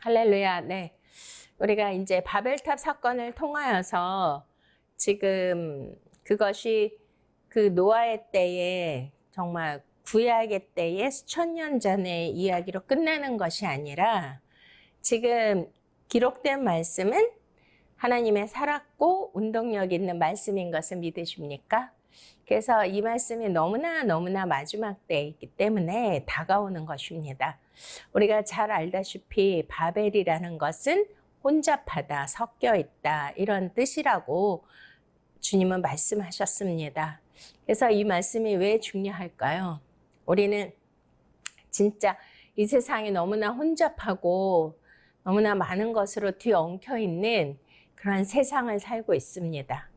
할렐루야. 네. 우리가 이제 바벨탑 사건을 통하여서 지금 그것이 그 노아의 때에 정말 구약의 때에 수천 년 전의 이야기로 끝나는 것이 아니라 지금 기록된 말씀은 하나님의 살았고 운동력 있는 말씀인 것을 믿으십니까? 그래서 이 말씀이 너무나 마지막 때에 있기 때문에 다가오는 것입니다. 우리가 잘 알다시피 바벨이라는 것은 혼잡하다, 섞여 있다 이런 뜻이라고 주님은 말씀하셨습니다. 그래서 이 말씀이 왜 중요할까요? 우리는 진짜 이 세상이 너무나 혼잡하고 너무나 많은 것으로 뒤엉켜 있는 그런 세상을 살고 있습니다.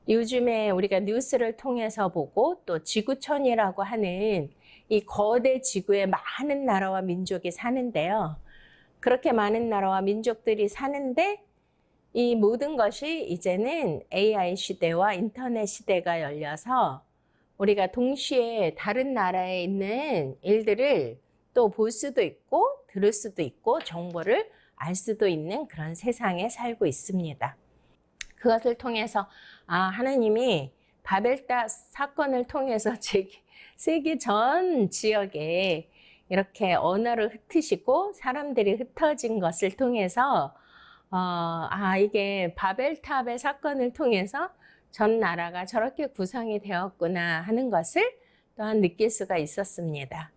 요즘에 우리가 뉴스를 통해서 보고 또 지구촌이라고 하는 이 거대 지구에 많은 나라와 민족이 사는데요. 그렇게 많은 나라와 민족들이 사는데 이 모든 것이 이제는 AI 시대와 인터넷 시대가 열려서 우리가 동시에 다른 나라에 있는 일들을 또 볼 수도 있고 들을 수도 있고 정보를 알 수도 있는 그런 세상에 살고 있습니다. 그것을 통해서 하나님이 바벨탑 사건을 통해서 세계 전 지역에 이렇게 언어를 흩으시고 사람들이 흩어진 것을 통해서 이게 바벨탑의 사건을 통해서 전 나라가 저렇게 구성이 되었구나 하는 것을 또한 느낄 수가 있었습니다.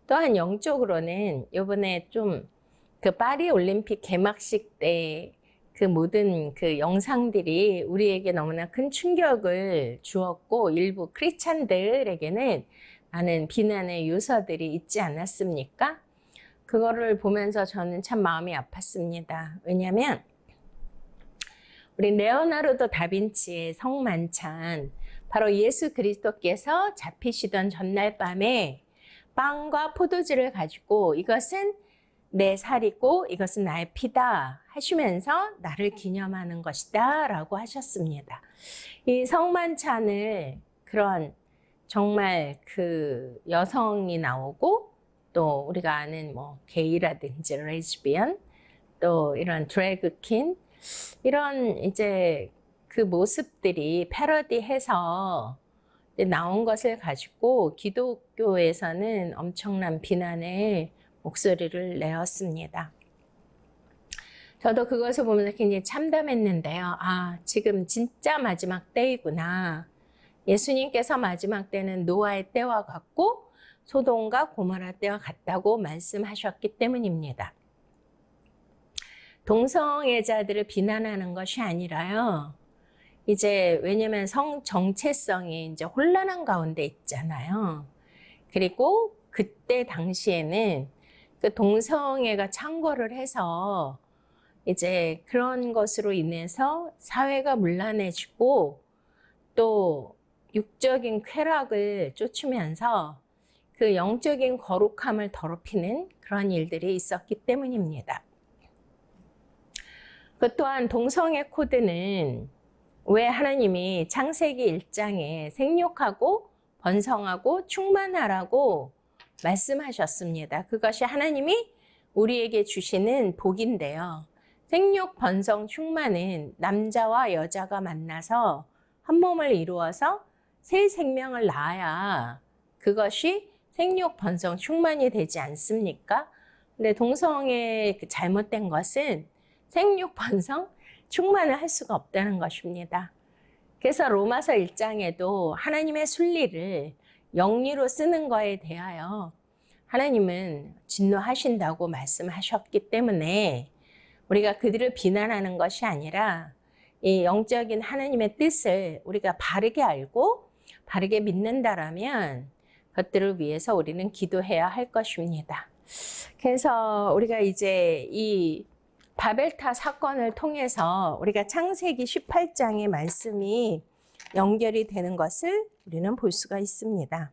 또한 영적으로는 이번에 좀 그 파리 올림픽 개막식 때 그 모든 그 영상들이 우리에게 너무나 큰 충격을 주었고 일부 크리스찬들에게는 많은 비난의 요소들이 있지 않았습니까? 그거를 보면서 저는 참 마음이 아팠습니다. 왜냐하면 우리 레오나르도 다빈치의 성만찬, 바로 예수 그리스도께서 잡히시던 전날 밤에 빵과 포도주를 가지고 이것은 내 살이고 이것은 나의 피다 하시면서 나를 기념하는 것이다 라고 하셨습니다. 이 성만찬을 그런 정말 그 여성이 나오고 또 우리가 아는 뭐 게이라든지 레즈비언 또 이런 드래그퀸 이런 이제 그 모습들이 패러디해서 나온 것을 가지고 기독교에서는 엄청난 비난의 목소리를 내었습니다. 저도 그것을 보면서 굉장히 참담했는데요. 지금 진짜 마지막 때이구나. 예수님께서 마지막 때는 노아의 때와 같고 소돔과 고모라 때와 같다고 말씀하셨기 때문입니다. 동성애자들을 비난하는 것이 아니라요. 이제 왜냐면 성 정체성이 이제 혼란한 가운데 있잖아요. 그리고 그때 당시에는 그 동성애가 창궐을 해서 이제 그런 것으로 인해서 사회가 문란해지고 또 육적인 쾌락을 쫓으면서 그 영적인 거룩함을 더럽히는 그런 일들이 있었기 때문입니다. 그 또한 동성애 코드는 왜 하나님이 창세기 1장에 생육하고 번성하고 충만하라고 말씀하셨습니다. 그것이 하나님이 우리에게 주시는 복인데요. 생육, 번성, 충만은 남자와 여자가 만나서 한 몸을 이루어서 새 생명을 낳아야 그것이 생육, 번성, 충만이 되지 않습니까? 근데 동성애 잘못된 것은 생육, 번성, 충만을 할 수가 없다는 것입니다. 그래서 로마서 1장에도 하나님의 순리를 영리로 쓰는 거에 대하여 하나님은 진노하신다고 말씀하셨기 때문에 우리가 그들을 비난하는 것이 아니라 이 영적인 하나님의 뜻을 우리가 바르게 알고 바르게 믿는다라면 그것들을 위해서 우리는 기도해야 할 것입니다. 그래서 우리가 이제 이 바벨탑 사건을 통해서 우리가 창세기 18장의 말씀이 연결이 되는 것을 우리는 볼 수가 있습니다.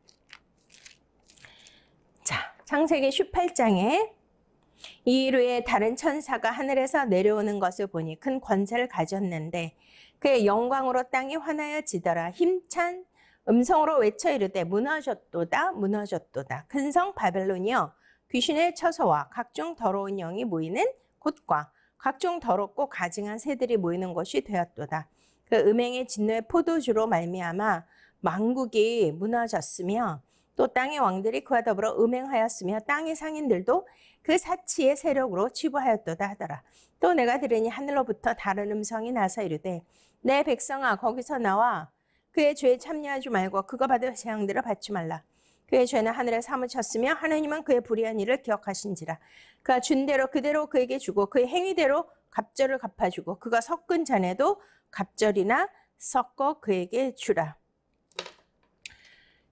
자, 창세기 18장에 이일 후에 다른 천사가 하늘에서 내려오는 것을 보니 큰 권세를 가졌는데 그의 영광으로 땅이 환하여지더라. 힘찬 음성으로 외쳐 이르되 무너졌도다 무너졌도다. 큰 성 바벨론이여 귀신의 처소와 각종 더러운 영이 모이는 곳과 각종 더럽고 가증한 새들이 모이는 곳이 되었도다. 그 음행의 진노의 포도주로 말미암아 만국이 무너졌으며 또 땅의 왕들이 그와 더불어 음행하였으며 땅의 상인들도 그 사치의 세력으로 치부하였도다 하더라. 또 내가 들으니 하늘로부터 다른 음성이 나서 이르되 내 백성아 거기서 나와 그의 죄에 참여하지 말고 그가 받을 재앙들을 받지 말라. 그의 죄는 하늘에 사무쳤으며 하나님은 그의 불의한 일을 기억하신지라. 그가 준 대로 그대로 그에게 주고 그의 행위대로 갑절을 갚아주고 그가 섞은 잔에도 갑절이나 섞어 그에게 주라.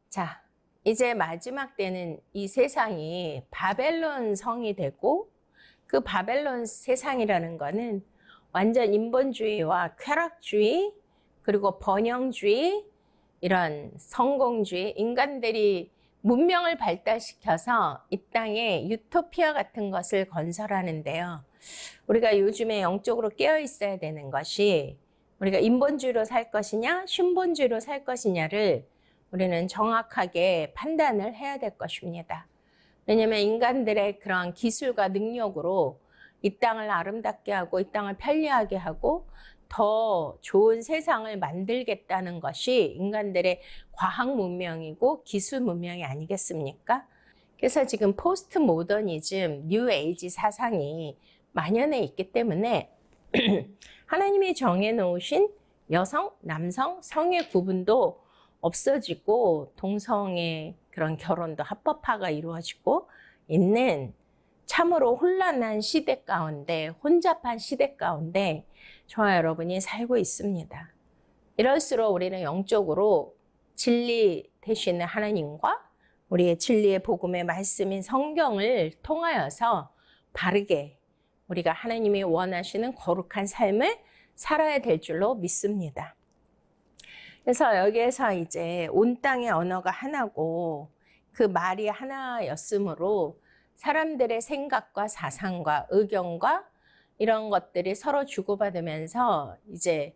자, 이제 마지막 때는 이 세상이 바벨론 성이 되고 그 바벨론 세상이라는 거는 완전 인본주의와 쾌락주의 그리고 번영주의 이런 성공주의 인간들이 문명을 발달시켜서 이 땅에 유토피아 같은 것을 건설하는데요. 우리가 요즘에 영적으로 깨어 있어야 되는 것이 우리가 인본주의로 살 것이냐 신본주의로 살 것이냐를 우리는 정확하게 판단을 해야 될 것입니다. 왜냐하면 인간들의 그런 기술과 능력으로 이 땅을 아름답게 하고 이 땅을 편리하게 하고 더 좋은 세상을 만들겠다는 것이 인간들의 과학 문명이고 기술 문명이 아니겠습니까? 그래서 지금 포스트 모더니즘, 뉴 에이지 사상이 만연해 있기 때문에 하나님이 정해놓으신 여성, 남성, 성의 구분도 없어지고 동성의 그런 결혼도 합법화가 이루어지고 있는 참으로 혼란한 시대 가운데, 혼잡한 시대 가운데 저와 여러분이 살고 있습니다. 이럴수록 우리는 영적으로 진리 되시는 하나님과 우리의 진리의 복음의 말씀인 성경을 통하여서 바르게 우리가 하나님이 원하시는 거룩한 삶을 살아야 될 줄로 믿습니다. 그래서 여기에서 이제 온 땅의 언어가 하나고 그 말이 하나였으므로 사람들의 생각과 사상과 의견과 이런 것들이 서로 주고받으면서 이제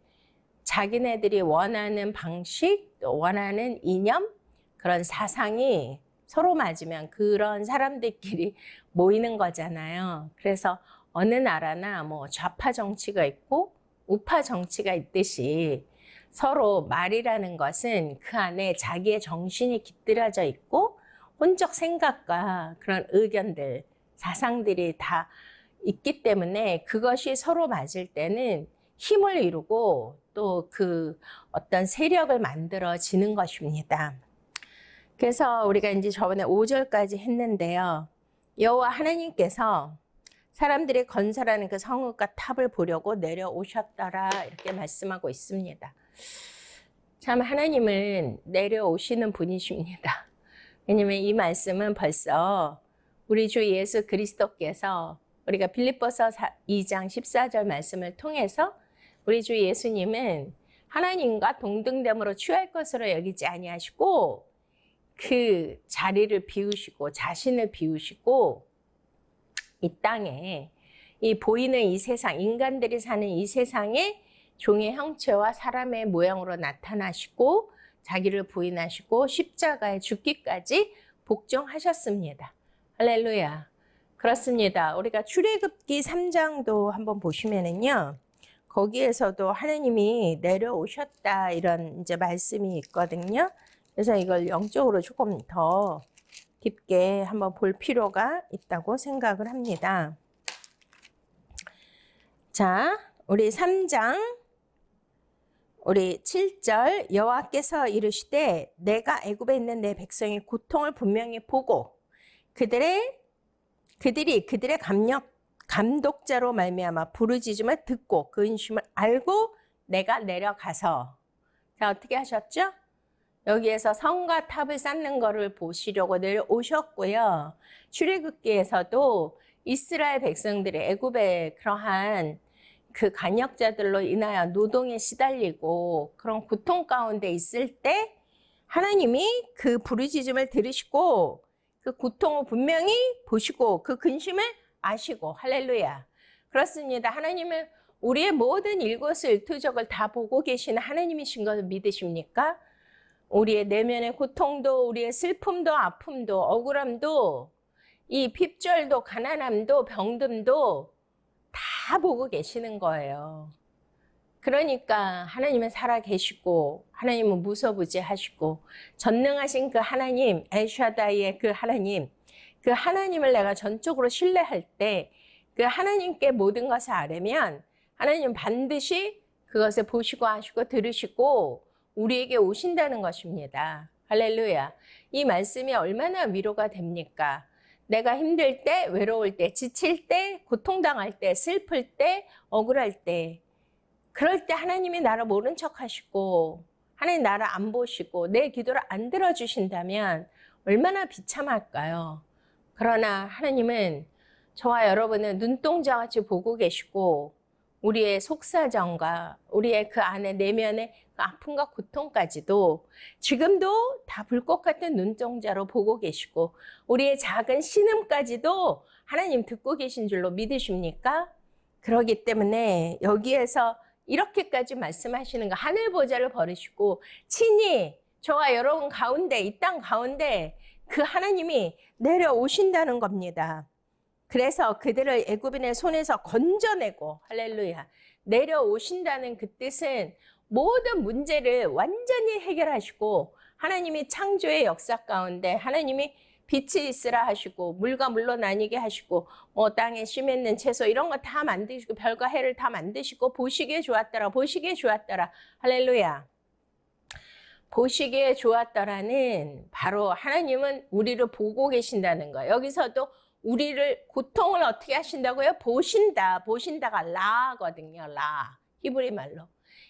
자기네들이 원하는 방식, 또 원하는 이념, 그런 사상이 서로 맞으면 그런 사람들끼리 모이는 거잖아요. 그래서 어느 나라나 뭐 좌파 정치가 있고 우파 정치가 있듯이 서로 말이라는 것은 그 안에 자기의 정신이 깃들여져 있고 혼적 생각과 그런 의견들, 사상들이 다 있기 때문에 그것이 서로 맞을 때는 힘을 이루고 또 그 어떤 세력을 만들어지는 것입니다. 그래서 우리가 이제 저번에 5절까지 했는데요. 여호와 하나님께서 사람들이 건설하는 그 성읍과 탑을 보려고 내려오셨더라 이렇게 말씀하고 있습니다. 참 하나님은 내려오시는 분이십니다. 왜냐하면 이 말씀은 벌써 우리 주 예수 그리스도께서 우리가 빌립보서 2장 14절 말씀을 통해서 우리 주 예수님은 하나님과 동등됨으로 취할 것으로 여기지 아니하시고 그 자리를 비우시고 자신을 비우시고 이 땅에 이 보이는 이 세상, 인간들이 사는 이 세상에 종의 형체와 사람의 모양으로 나타나시고 자기를 부인하시고 십자가에 죽기까지 복종하셨습니다. 할렐루야. 그렇습니다. 우리가 출애굽기 3장도 한번 보시면은요. 거기에서도 하나님이 내려오셨다 이런 이제 말씀이 있거든요. 그래서 이걸 영적으로 조금 더 깊게 한번 볼 필요가 있다고 생각을 합니다. 자, 우리 3장 우리 7절 여호와께서 이르시되 내가 애굽에 있는 내 백성의 고통을 분명히 보고 그들이 그들의 감독자로 말미암아 부르짖음을 듣고 그 근심을 알고 내가 내려가서 자 어떻게 하셨죠? 여기에서 성과 탑을 쌓는 거를 보시려고 내려오셨고요. 출애굽기에서도 이스라엘 백성들이 애굽의 그러한 그 간역자들로 인하여 노동에 시달리고 그런 고통 가운데 있을 때 하나님이 그 부르짖음을 들으시고 그 고통을 분명히 보시고 그 근심을 아시고 할렐루야. 그렇습니다. 하나님은 우리의 모든 일거수일투족을 다 보고 계시는 하나님이신 것을 믿으십니까? 우리의 내면의 고통도 우리의 슬픔도 아픔도 억울함도 이 핍절도 가난함도 병듦도 다 보고 계시는 거예요. 그러니까 하나님은 살아계시고 하나님은 무소부지하시고 전능하신 그 하나님 엘샤다이의 그 하나님을 내가 전적으로 신뢰할 때 그 하나님께 모든 것을 아뢰면 하나님은 반드시 그것을 보시고 하시고 들으시고 우리에게 오신다는 것입니다. 할렐루야. 이 말씀이 얼마나 위로가 됩니까? 내가 힘들 때, 외로울 때, 지칠 때, 고통당할 때, 슬플 때, 억울할 때 그럴 때 하나님이 나를 모른 척 하시고 하나님 나를 안 보시고 내 기도를 안 들어주신다면 얼마나 비참할까요? 그러나 하나님은 저와 여러분을 눈동자같이 보고 계시고 우리의 속사정과 우리의 그 안에 내면의 그 아픔과 고통까지도 지금도 다 불꽃 같은 눈동자로 보고 계시고 우리의 작은 신음까지도 하나님 듣고 계신 줄로 믿으십니까? 그러기 때문에 여기에서 이렇게까지 말씀하시는 거 하늘 보좌를 버리시고 친히 저와 여러분 가운데 이 땅 가운데 그 하나님이 내려오신다는 겁니다. 그래서 그들을 애굽인의 손에서 건져내고 할렐루야 내려오신다는 그 뜻은 모든 문제를 완전히 해결하시고 하나님이 창조의 역사 가운데 하나님이 빛이 있으라 하시고 물과 물로 나뉘게 하시고 땅에 심있는 채소 이런 거 다 만드시고 별과 해를 다 만드시고 보시기에 좋았더라 보시기에 좋았더라 할렐루야. 보시기에 좋았더라는 바로 하나님은 우리를 보고 계신다는 거예요. 여기서도 우리를 고통을 어떻게 하신다고요? 보신다가 라거든요. 라 히브리 말로.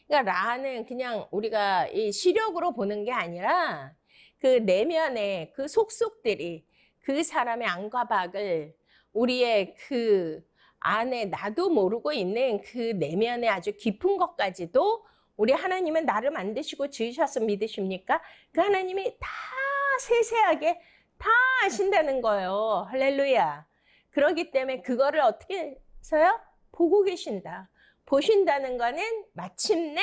그러니까 라는 그냥 우리가 이 시력으로 보는 게 아니라 그 내면의 그 속속들이 그 사람의 안과 밖을 우리의 그 안에 나도 모르고 있는 그 내면의 아주 깊은 것까지도 우리 하나님은 나를 만드시고 지으셔서 믿으십니까? 그 하나님이 다 세세하게 다 아신다는 거예요. 할렐루야. 그렇기 때문에 그거를 어떻게 해서요? 보고 계신다. 보신다는 거는 마침내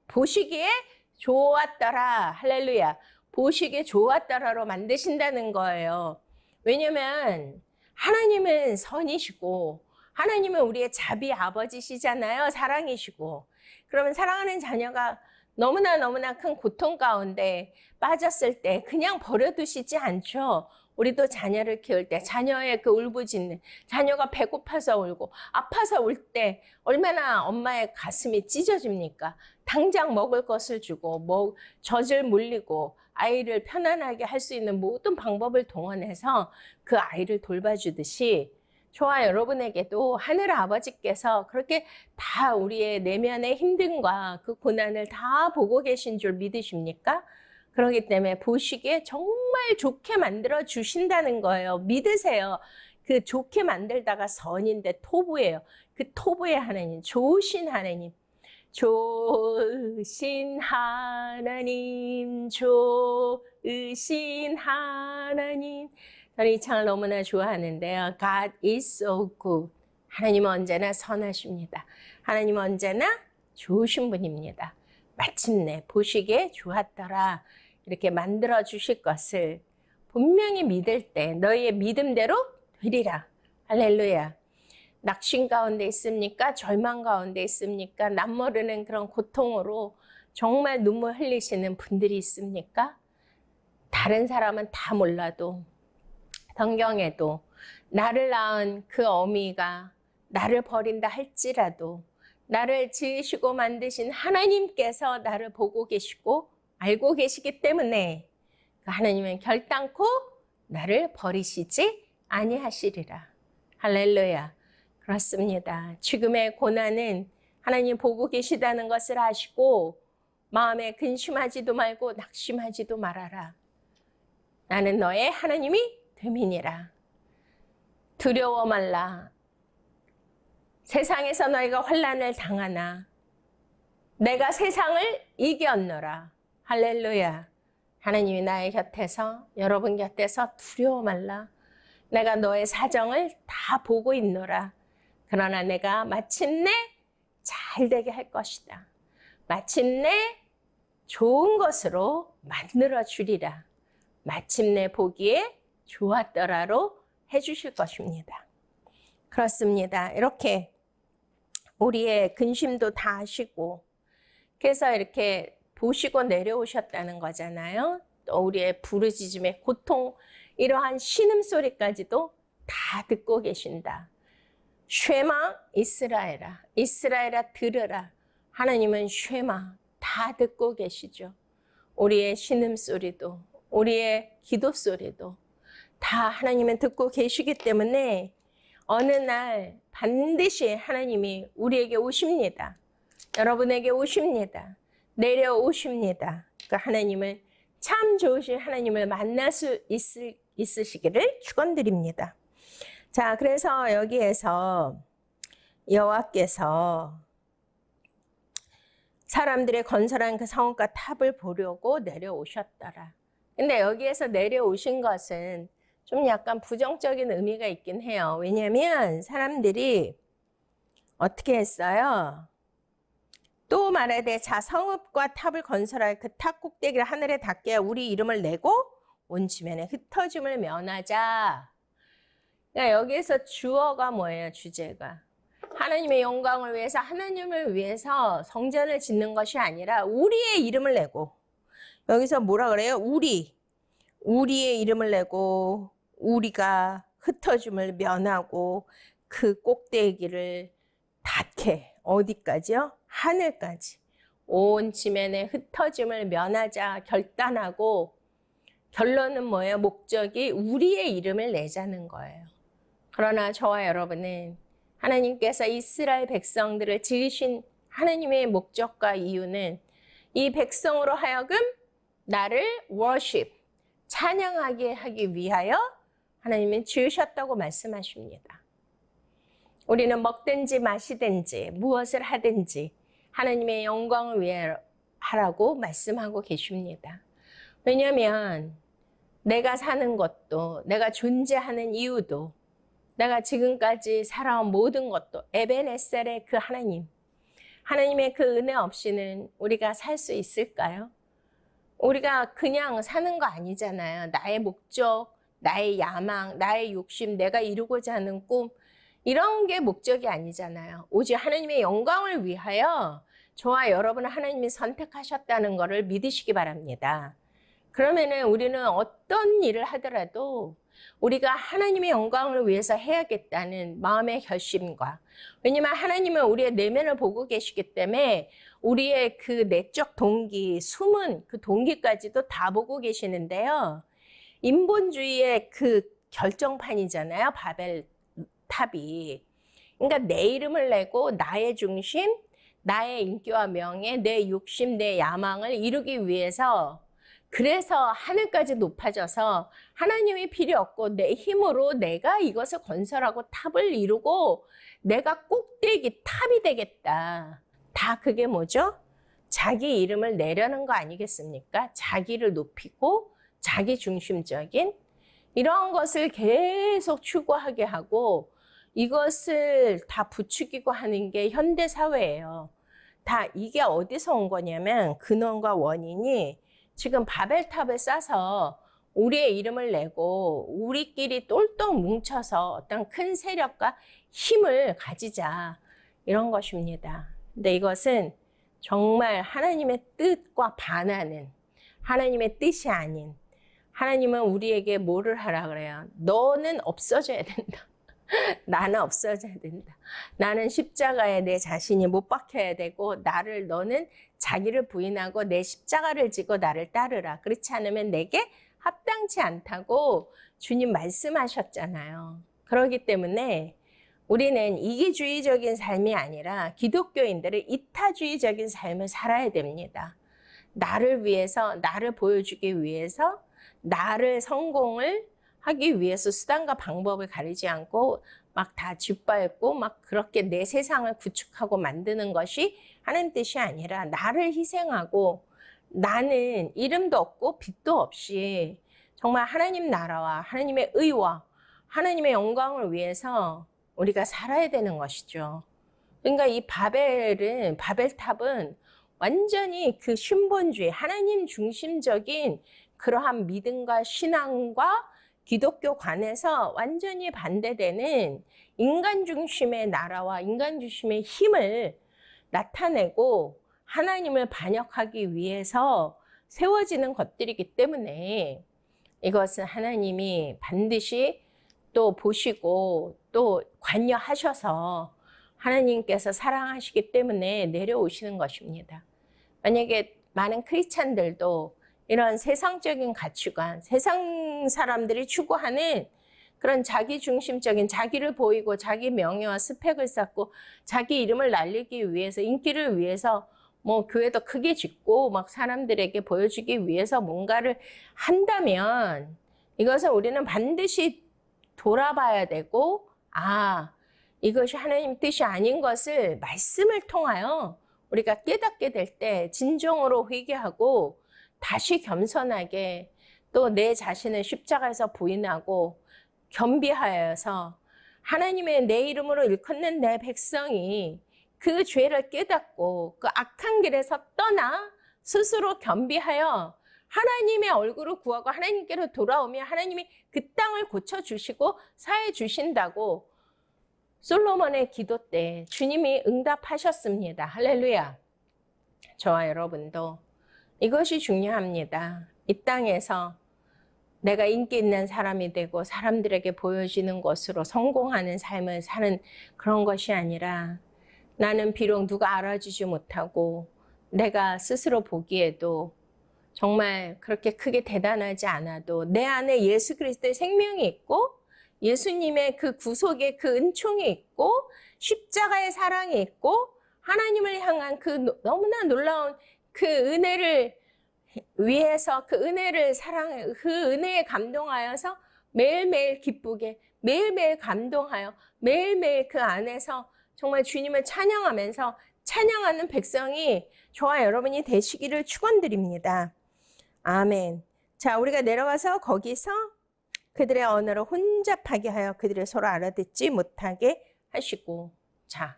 보시기에 좋았더라. 할렐루야. 보시기에 좋았더라로 만드신다는 거예요. 왜냐면 하나님은 선이시고 하나님은 우리의 자비 아버지시잖아요. 사랑이시고. 그러면 사랑하는 자녀가 너무나 큰 고통 가운데 빠졌을 때 그냥 버려두시지 않죠. 우리도 자녀를 키울 때 자녀의 그 울부짖는 자녀가 배고파서 울고 아파서 울 때 얼마나 엄마의 가슴이 찢어집니까? 당장 먹을 것을 주고 젖을 물리고 아이를 편안하게 할 수 있는 모든 방법을 동원해서 그 아이를 돌봐주듯이 저와 여러분에게도 하늘 아버지께서 그렇게 다 우리의 내면의 힘듦과 그 고난을 다 보고 계신 줄 믿으십니까? 그렇기 때문에 보시기에 정말 좋게 만들어 주신다는 거예요. 믿으세요. 그 좋게 만들다가 선인데 토부예요. 그 토부의 하나님, 좋으신 하나님. 좋으신 하나님, 좋으신 하나님. 저는 이 창을 너무나 좋아하는데요. God is so good. 하나님은 언제나 선하십니다. 하나님은 언제나 좋으신 분입니다. 마침내 보시기에 좋았더라. 이렇게 만들어 주실 것을 분명히 믿을 때 너희의 믿음대로 되리라. 할렐루야. 낙심 가운데 있습니까? 절망 가운데 있습니까? 남모르는 그런 고통으로 정말 눈물 흘리시는 분들이 있습니까? 다른 사람은 다 몰라도 성경에도 나를 낳은 그 어미가 나를 버린다 할지라도 나를 지으시고 만드신 하나님께서 나를 보고 계시고 알고 계시기 때문에 하나님은 결단코 나를 버리시지 아니하시리라. 할렐루야. 그렇습니다. 지금의 고난은 하나님 보고 계시다는 것을 아시고 마음에 근심하지도 말고 낙심하지도 말아라. 나는 너의 하나님이 됨이니라. 두려워 말라. 세상에서 너희가 환난을 당하나 내가 세상을 이겼노라. 할렐루야. 하나님이 나의 곁에서, 여러분 곁에서 두려워 말라. 내가 너의 사정을 다 보고 있노라. 그러나 내가 마침내 잘 되게 할 것이다. 마침내 좋은 것으로 만들어 주리라. 마침내 보기에 좋았더라로 해주실 것입니다. 그렇습니다. 이렇게 우리의 근심도 다 아시고, 그래서 이렇게 보시고 내려오셨다는 거잖아요. 또 우리의 부르짖음의 고통, 이러한 신음소리까지도 다 듣고 계신다. 쉐마 이스라엘아, 이스라엘아 들으라. 하나님은 쉐마 다 듣고 계시죠. 우리의 신음소리도, 우리의 기도소리도 다 하나님은 듣고 계시기 때문에 어느 날 반드시 하나님이 우리에게 오십니다. 여러분에게 오십니다. 내려오십니다. 그 하나님을, 참 좋으신 하나님을 만날 수 있으시기를 축원드립니다. 자, 그래서 여기에서 여호와께서 사람들의 건설한 그 성읍과 탑을 보려고 내려오셨더라. 근데 여기에서 내려오신 것은 좀 약간 부정적인 의미가 있긴 해요. 왜냐하면 사람들이 어떻게 했어요? 또 말하되 자 성읍과 탑을 건설할 그 탑 꼭대기를 하늘에 닿게 우리 이름을 내고 온 지면에 흩어짐을 면하자. 그러니까 여기에서 주어가 뭐예요? 주제가. 하나님의 영광을 위해서, 하나님을 위해서 성전을 짓는 것이 아니라 우리의 이름을 내고, 여기서 뭐라 그래요? 우리의 이름을 내고 우리가 흩어짐을 면하고 그 꼭대기를 닿게, 어디까지요? 하늘까지. 온 지면에 흩어짐을 면하자 결단하고, 결론은 뭐예요? 목적이 우리의 이름을 내자는 거예요. 그러나 저와 여러분은 하나님께서 이스라엘 백성들을 지으신 하나님의 목적과 이유는 이 백성으로 하여금 나를 worship, 찬양하게 하기 위하여 하나님은 지으셨다고 말씀하십니다. 우리는 먹든지 마시든지 무엇을 하든지 하나님의 영광을 위해 하라고 말씀하고 계십니다. 왜냐하면 내가 사는 것도, 내가 존재하는 이유도, 내가 지금까지 살아온 모든 것도 에벤에셀의 그 하나님, 하나님의 그 은혜 없이는 우리가 살 수 있을까요? 우리가 그냥 사는 거 아니잖아요. 나의 목적, 나의 야망, 나의 욕심, 내가 이루고자 하는 꿈, 이런 게 목적이 아니잖아요. 오직 하나님의 영광을 위하여 저와 여러분을 하나님이 선택하셨다는 것을 믿으시기 바랍니다. 그러면은 우리는 어떤 일을 하더라도 우리가 하나님의 영광을 위해서 해야겠다는 마음의 결심과, 왜냐하면 하나님은 우리의 내면을 보고 계시기 때문에 우리의 그 내적 동기, 숨은 그 동기까지도 다 보고 계시는데요. 인본주의의 그 결정판이잖아요. 바벨 탑이. 그러니까 내 이름을 내고 나의 중심, 나의 인기와 명예, 내 욕심, 내 야망을 이루기 위해서, 그래서 하늘까지 높아져서 하나님이 필요 없고 내 힘으로 내가 이것을 건설하고 탑을 이루고 내가 꼭대기 탑이 되겠다. 다 그게 뭐죠? 자기 이름을 내려는 거 아니겠습니까? 자기를 높이고 자기 중심적인 이런 것을 계속 추구하게 하고 이것을 다 부추기고 하는 게 현대 사회예요. 다 이게 어디서 온 거냐면 근원과 원인이 지금 바벨탑을 쌓아서 우리의 이름을 내고 우리끼리 똘똘 뭉쳐서 어떤 큰 세력과 힘을 가지자, 이런 것입니다. 근데 이것은 정말 하나님의 뜻과 반하는, 하나님의 뜻이 아닌, 하나님은 우리에게 뭐를 하라 그래요? 너는 없어져야 된다. 나는 없어져야 된다. 나는 십자가에 내 자신이 못 박혀야 되고, 너는 자기를 부인하고 내 십자가를 지고 나를 따르라. 그렇지 않으면 내게 합당치 않다고 주님 말씀하셨잖아요. 그렇기 때문에 우리는 이기주의적인 삶이 아니라 기독교인들은 이타주의적인 삶을 살아야 됩니다. 나를 위해서, 나를 보여주기 위해서, 나를 성공을 하기 위해서 수단과 방법을 가리지 않고 막 다 짓밟고 막 그렇게 내 세상을 구축하고 만드는 것이 하는 뜻이 아니라 나를 희생하고 나는 이름도 없고 빛도 없이 정말 하나님 나라와 하나님의 의와 하나님의 영광을 위해서 우리가 살아야 되는 것이죠. 그러니까 이 바벨탑은 완전히 그 신본주의, 하나님 중심적인 그러한 믿음과 신앙과 기독교관에서 완전히 반대되는 인간 중심의 나라와 인간 중심의 힘을 나타내고 하나님을 반역하기 위해서 세워지는 것들이기 때문에 이것은 하나님이 반드시 또 보시고 또 관여하셔서 하나님께서 사랑하시기 때문에 내려오시는 것입니다. 만약에 많은 크리스찬들도 이런 세상적인 가치관, 세상 사람들이 추구하는 그런 자기 중심적인 자기를 보이고 자기 명예와 스펙을 쌓고 자기 이름을 날리기 위해서 인기를 위해서 뭐 교회도 크게 짓고 막 사람들에게 보여주기 위해서 뭔가를 한다면 이것은 우리는 반드시 돌아봐야 되고 이것이 하나님 뜻이 아닌 것을 말씀을 통하여 우리가 깨닫게 될 때 진정으로 회개하고 다시 겸손하게 또 내 자신을 십자가에서 부인하고 겸비하여서 하나님의 내 이름으로 일컫는 내 백성이 그 죄를 깨닫고 그 악한 길에서 떠나 스스로 겸비하여 하나님의 얼굴을 구하고 하나님께로 돌아오면 하나님이 그 땅을 고쳐주시고 사해 주신다고 솔로몬의 기도 때 주님이 응답하셨습니다. 할렐루야. 저와 여러분도 이것이 중요합니다. 이 땅에서 내가 인기 있는 사람이 되고 사람들에게 보여지는 것으로 성공하는 삶을 사는 그런 것이 아니라 나는 비록 누가 알아주지 못하고 내가 스스로 보기에도 정말 그렇게 크게 대단하지 않아도 내 안에 예수 그리스도의 생명이 있고 예수님의 그 구속의 그 은총이 있고 십자가의 사랑이 있고 하나님을 향한 그 너무나 놀라운 그 은혜를 위해서 그 은혜를 사랑해 그 은혜에 감동하여서 매일매일 기쁘게 매일매일 감동하여 매일매일 그 안에서 정말 주님을 찬양하면서 찬양하는 백성이 저와 여러분이 되시기를 축원드립니다. 아멘. 자, 우리가 내려가서 거기서 그들의 언어를 혼잡하게 하여 그들의 서로 알아듣지 못하게 하시고. 자,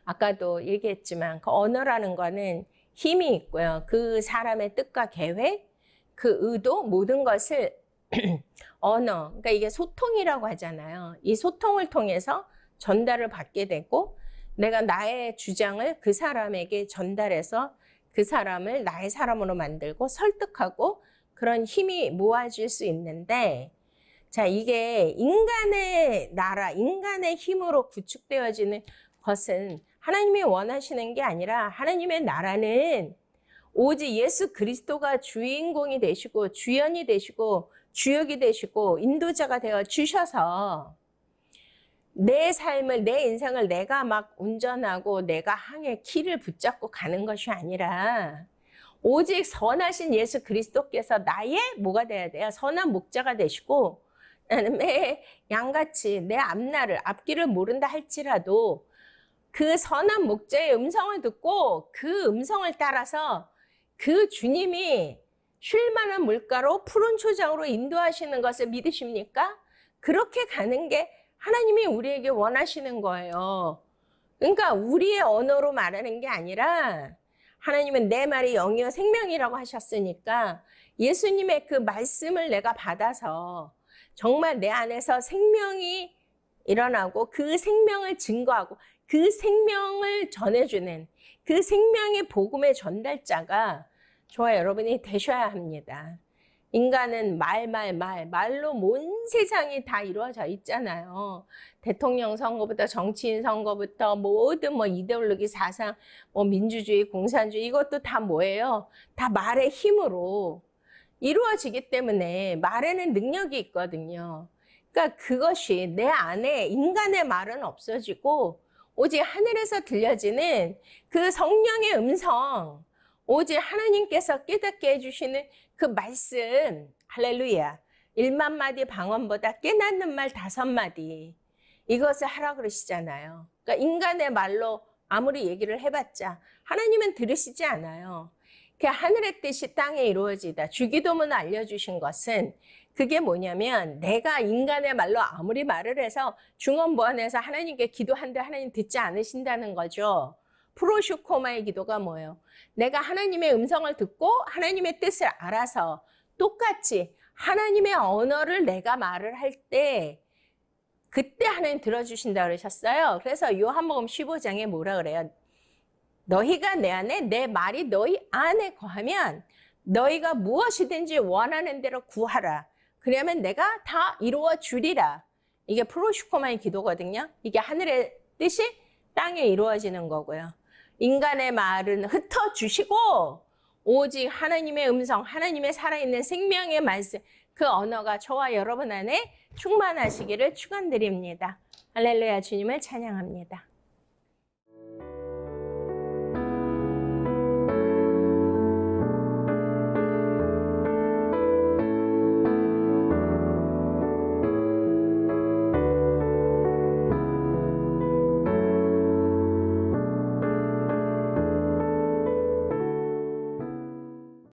아까도 얘기했지만 그 언어라는 거는 힘이 있고요. 그 사람의 뜻과 계획, 그 의도, 모든 것을 언어, 그러니까 이게 소통이라고 하잖아요. 이 소통을 통해서 전달을 받게 되고 내가 나의 주장을 그 사람에게 전달해서 그 사람을 나의 사람으로 만들고 설득하고 그런 힘이 모아질 수 있는데 자, 이게 인간의 나라, 인간의 힘으로 구축되어지는 것은 하나님이 원하시는 게 아니라 하나님의 나라는 오직 예수 그리스도가 주인공이 되시고 주연이 되시고 주역이 되시고 인도자가 되어 주셔서 내 삶을 내 인생을 내가 막 운전하고 내가 항해 키를 붙잡고 가는 것이 아니라 오직 선하신 예수 그리스도께서 나의 뭐가 돼야 돼요? 선한 목자가 되시고 나는 매 양같이 내 앞날을 앞길을 모른다 할지라도 그 선한 목자의 음성을 듣고 그 음성을 따라서 그 주님이 쉴만한 물가로 푸른 초장으로 인도하시는 것을 믿으십니까? 그렇게 가는 게 하나님이 우리에게 원하시는 거예요. 그러니까 우리의 언어로 말하는 게 아니라 하나님은 내 말이 영이요 생명이라고 하셨으니까 예수님의 그 말씀을 내가 받아서 정말 내 안에서 생명이 일어나고 그 생명을 증거하고 그 생명을 전해주는 그 생명의 복음의 전달자가 저와 여러분이 되셔야 합니다. 인간은 말로 온 세상이 다 이루어져 있잖아요. 대통령 선거부터 정치인 선거부터 모든 이데올로기 사상, 민주주의, 공산주의 이것도 다 뭐예요? 다 말의 힘으로 이루어지기 때문에 말에는 능력이 있거든요. 그러니까 그것이 내 안에 인간의 말은 없어지고 오직 하늘에서 들려지는 그 성령의 음성, 오직 하나님께서 깨닫게 해주시는 그 말씀, 할렐루야. 1만 마디 방언보다 깨닫는 말 5마디. 이것을 하라 그러시잖아요. 그러니까 인간의 말로 아무리 얘기를 해봤자 하나님은 들으시지 않아요. 그 하늘의 뜻이 땅에 이루어지다. 주기도문을 알려주신 것은 그게 뭐냐면 내가 인간의 말로 아무리 말을 해서 중언부언해서 하나님께 기도한데 하나님 듣지 않으신다는 거죠. 프로슈코마의 기도가 뭐예요? 내가 하나님의 음성을 듣고 하나님의 뜻을 알아서 똑같이 하나님의 언어를 내가 말을 할 때 그때 하나님 들어주신다 그러셨어요. 그래서 요한복음 15장에 뭐라 그래요? 너희가 내 안에 내 말이 너희 안에 거하면 너희가 무엇이든지 원하는 대로 구하라. 그러면 내가 다 이루어 주리라. 이게 프로슈코마의 기도거든요. 이게 하늘의 뜻이 땅에 이루어지는 거고요. 인간의 말은 흩어주시고 오직 하나님의 음성, 하나님의 살아있는 생명의 말씀, 그 언어가 저와 여러분 안에 충만하시기를 축원드립니다. 할렐루야, 주님을 찬양합니다.